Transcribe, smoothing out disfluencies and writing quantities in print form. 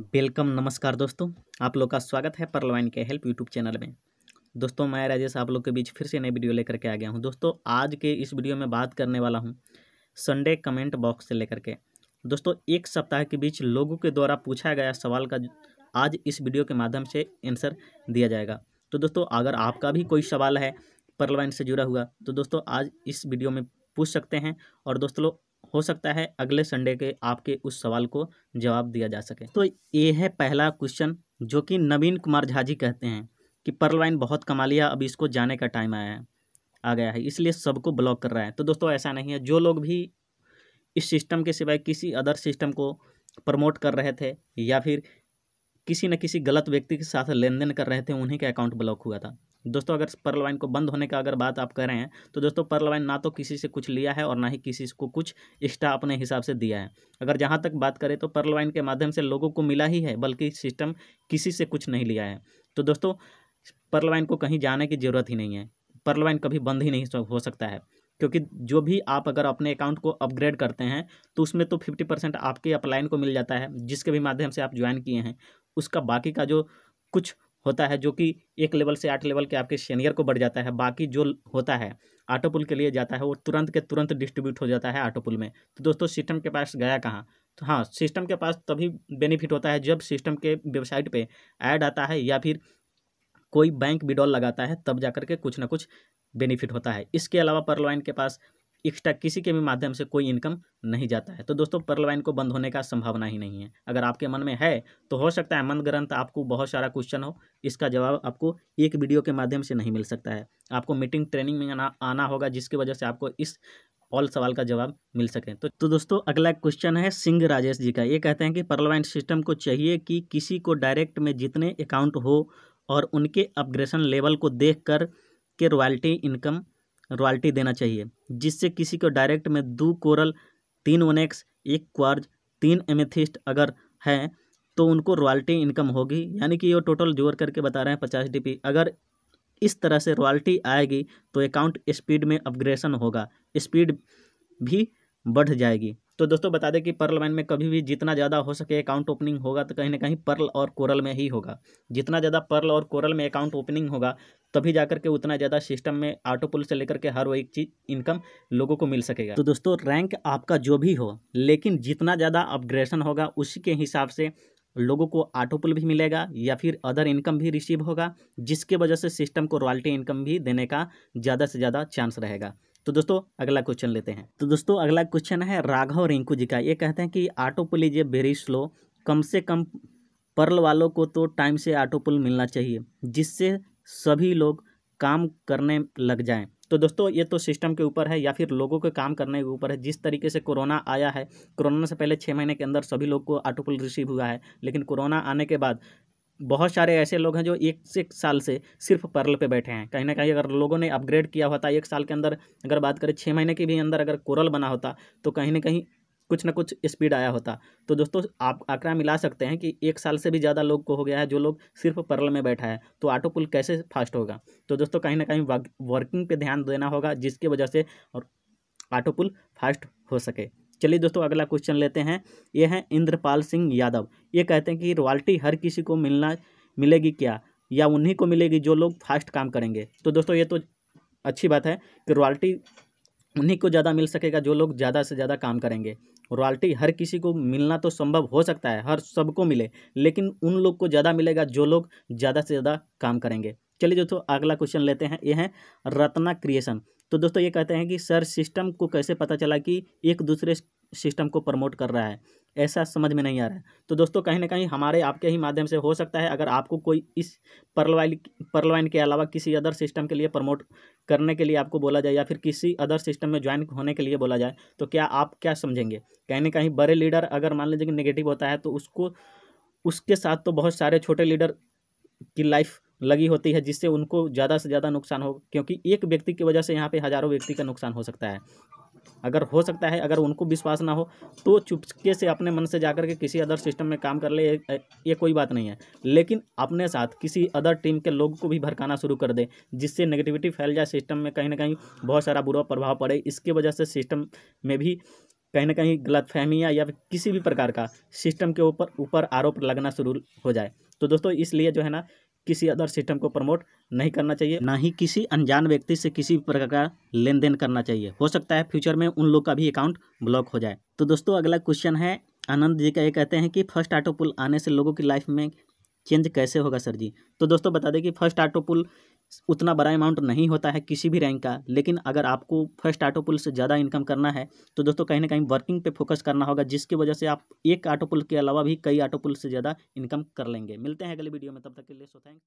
Welcome नमस्कार दोस्तों, आप लोग का स्वागत है परलवाइन के हेल्प यूट्यूब चैनल में। दोस्तों मैं राजेश आप लोग के बीच फिर से नई वीडियो लेकर के आ गया हूं। दोस्तों आज के इस वीडियो में बात करने वाला हूं संडे कमेंट बॉक्स से लेकर के। दोस्तों एक सप्ताह के बीच लोगों के द्वारा पूछा गया सवाल का आज इस वीडियो के माध्यम से आंसर दिया जाएगा। तो दोस्तों अगर आपका भी कोई सवाल है परलवाइन से जुड़ा हुआ तो दोस्तों आज इस वीडियो में पूछ सकते हैं और दोस्तों लोग हो सकता है अगले संडे के आपके उस सवाल को जवाब दिया जा सके। तो ये है पहला क्वेश्चन जो कि नवीन कुमार झा जी कहते हैं कि परलवाइन बहुत कमा लिया, अब इसको जाने का टाइम आ गया है, इसलिए सबको ब्लॉक कर रहा है। तो दोस्तों ऐसा नहीं है। जो लोग भी इस सिस्टम के सिवाय किसी अदर सिस्टम को प्रमोट कर रहे थे या फिर किसी न किसी गलत व्यक्ति के साथ लेन देन कर रहे थे उन्हीं का अकाउंट ब्लॉक हुआ था। दोस्तों अगर परलवाइन को बंद होने का अगर बात आप कर रहे हैं तो दोस्तों परलवाइन ना तो किसी से कुछ लिया है और ना ही किसी को कुछ एक्स्ट्रा अपने हिसाब से दिया है। अगर जहाँ तक बात करें तो परलवाइन के माध्यम से लोगों को मिला ही है, बल्कि सिस्टम किसी से कुछ नहीं लिया है। तो दोस्तों परलवाइन को कहीं जाने की ज़रूरत ही नहीं है। परलवाइन कभी बंद ही नहीं हो सकता है, क्योंकि जो भी आप अगर अपने अकाउंट को अपग्रेड करते हैं तो उसमें तो 50% आपके अपलाइन को मिल जाता है, जिसके भी माध्यम से आप ज्वाइन किए हैं। उसका बाकी का जो कुछ होता है जो कि 1 लेवल से 8 लेवल के आपके सीनियर को बढ़ जाता है, बाकी जो होता है ऑटोपुल के लिए जाता है वो तुरंत के तुरंत डिस्ट्रीब्यूट हो जाता है ऑटोपुल में। तो दोस्तों सिस्टम के पास गया कहाँ? तो हाँ, सिस्टम के पास तभी बेनिफिट होता है जब सिस्टम के वेबसाइट पे ऐड आता है या फिर कोई बैंक विड्रॉल लगाता है, तब जाकर के कुछ ना कुछ बेनिफिट होता है। इसके अलावा परलवाइन के पास एक्स्ट्रा किसी के भी माध्यम से कोई इनकम नहीं जाता है। तो दोस्तों परलवाइन को बंद होने का संभावना ही नहीं है। अगर आपके मन में है तो हो सकता है मन ग्रंथ आपको बहुत सारा क्वेश्चन हो, इसका जवाब आपको एक वीडियो के माध्यम से नहीं मिल सकता है। आपको मीटिंग ट्रेनिंग में आना होगा, जिसकी वजह से आपको इस ऑल सवाल का जवाब मिल सके। तो दोस्तों अगला क्वेश्चन है सिंह राजेश जी का। ये कहते हैं कि परलवाइन सिस्टम को चाहिए कि किसी को डायरेक्ट में जितने अकाउंट हो और उनके अपग्रेडेशन लेवल को देख कर के रॉयल्टी देना चाहिए, जिससे किसी को डायरेक्ट में 2 कोरल 3 ओनेक्स 1 क्वार्ज 3 एमेथिस्ट अगर है तो उनको रॉयल्टी इनकम होगी। यानी कि ये टोटल जोड़ करके बता रहे हैं 50 DP। अगर इस तरह से रॉयल्टी आएगी तो अकाउंट स्पीड में अपग्रेडेशन होगा, स्पीड भी बढ़ जाएगी। तो दोस्तों बता दें कि परलवाइन में कभी भी जितना ज़्यादा हो सके अकाउंट ओपनिंग होगा तो कहीं ना कहीं पर्ल और कोरल में ही होगा। जितना ज़्यादा पर्ल और कोरल में अकाउंट ओपनिंग होगा तभी जाकर के उतना ज़्यादा सिस्टम में ऑटोपुल से लेकर के हर वो एक चीज़ इनकम लोगों को मिल सकेगा। तो दोस्तों रैंक आपका जो भी हो, लेकिन जितना ज़्यादा अपग्रेडेशन होगा उसी के हिसाब से लोगों को ऑटोपुल भी मिलेगा या फिर अदर इनकम भी रिसीव होगा, जिसके वजह से सिस्टम को रॉयल्टी इनकम भी देने का ज़्यादा से ज़्यादा चांस रहेगा। तो दोस्तों अगला क्वेश्चन लेते हैं। तो दोस्तों अगला क्वेश्चन है राघव रिंकू जी का। ये कहते हैं कि ऑटोपुल इज वेरी स्लो, कम से कम पर्ल वालों को तो टाइम से ऑटोपुल मिलना चाहिए जिससे सभी लोग काम करने लग जाएं। तो दोस्तों ये तो सिस्टम के ऊपर है या फिर लोगों के काम करने के ऊपर है। जिस तरीके से कोरोना आया है, कोरोना से पहले 6 महीने के अंदर सभी लोग को ऑटोपुल रिसीव हुआ है, लेकिन कोरोना आने के बाद बहुत सारे ऐसे लोग हैं जो 1 साल से सिर्फ पर्ल पे बैठे हैं। कहीं ना कहीं अगर लोगों ने अपग्रेड किया होता 1 साल के अंदर, अगर बात करें 6 महीने के भी अंदर अगर कोरल बना होता तो कहीं ना कहीं कुछ ना कुछ स्पीड आया होता। तो दोस्तों आप आंकड़ा मिला सकते हैं कि 1 साल से भी ज़्यादा लोग को हो गया है जो लोग सिर्फ पर्ल में बैठा है, तो ऑटोपुल कैसे फास्ट होगा? तो दोस्तों कहीं ना कहीं वर्किंग पे ध्यान देना होगा, जिसकी वजह से और ऑटोपुल फास्ट हो सके। चलिए दोस्तों अगला क्वेश्चन लेते हैं। ये है इंद्रपाल सिंह यादव। ये कहते हैं कि रॉयल्टी हर किसी को मिलेगी क्या, या उन्हीं को मिलेगी जो लोग फास्ट काम करेंगे? तो दोस्तों ये तो अच्छी बात है कि रॉयल्टी उन्हीं को ज़्यादा मिल सकेगा जो लोग ज़्यादा से ज़्यादा काम करेंगे। रॉयल्टी हर किसी को मिलना तो संभव हो सकता है, हर सबको मिले, लेकिन उन लोग को ज़्यादा मिलेगा जो लोग ज़्यादा से ज़्यादा काम करेंगे। चलिए दोस्तों अगला क्वेश्चन लेते हैं। ये है रत्ना क्रिएशन। तो दोस्तों ये कहते हैं कि सर सिस्टम को कैसे पता चला कि एक दूसरे सिस्टम को प्रमोट कर रहा है, ऐसा समझ में नहीं आ रहा है। तो दोस्तों कहीं ना कहीं हमारे आपके ही माध्यम से हो सकता है। अगर आपको कोई इस परलवाइन के अलावा किसी अदर सिस्टम के लिए प्रमोट करने के लिए आपको बोला जाए या फिर किसी अदर सिस्टम में ज्वाइन होने के लिए बोला जाए, तो क्या आप क्या समझेंगे? कहीं ना कहीं बड़े लीडर अगर मान लीजिए कि नेगेटिव होता है तो उसके साथ तो बहुत सारे छोटे लीडर की लाइफ लगी होती है, जिससे उनको ज़्यादा से ज़्यादा नुकसान हो, क्योंकि एक व्यक्ति की वजह से यहाँ पे हज़ारों व्यक्ति का नुकसान हो सकता है। अगर हो सकता है अगर उनको विश्वास ना हो तो चुपके से अपने मन से जाकर के किसी अदर सिस्टम में काम कर ले, ये कोई बात नहीं है। लेकिन अपने साथ किसी अदर टीम के लोगों को भी भड़काना शुरू कर दे, जिससे नेगेटिविटी फैल जाए सिस्टम में, कहीं ना कहीं बहुत सारा बुरा प्रभाव पड़े। इसकी वजह से सिस्टम में भी कहीं ना कहीं गलतफहमियाँ या फिर किसी भी प्रकार का सिस्टम के ऊपर आरोप लगना शुरू हो जाए। तो दोस्तों इसलिए जो है ना किसी अदर सिस्टम को प्रमोट नहीं करना चाहिए, ना ही किसी अनजान व्यक्ति से किसी भी प्रकार का लेन देन करना चाहिए। हो सकता है फ्यूचर में उन लोग का भी अकाउंट ब्लॉक हो जाए। तो दोस्तों अगला क्वेश्चन है आनंद जी का, ये कहते हैं कि फर्स्ट ऑटो पुल आने से लोगों की लाइफ में चेंज कैसे होगा सर जी। तो दोस्तों बता दें कि फर्स्ट ऑटो पुल उतना बड़ा अमाउंट नहीं होता है किसी भी रैंक का, लेकिन अगर आपको फर्स्ट ऑटो पुल से ज़्यादा इनकम करना है तो दोस्तों कहीं ना कहीं वर्किंग पे फोकस करना होगा, जिसकी वजह से आप एक ऑटो पुल के अलावा भी कई ऑटो पुल से ज़्यादा इनकम कर लेंगे। मिलते हैं अगले वीडियो में, तब तक के लिए सो थैंक्स।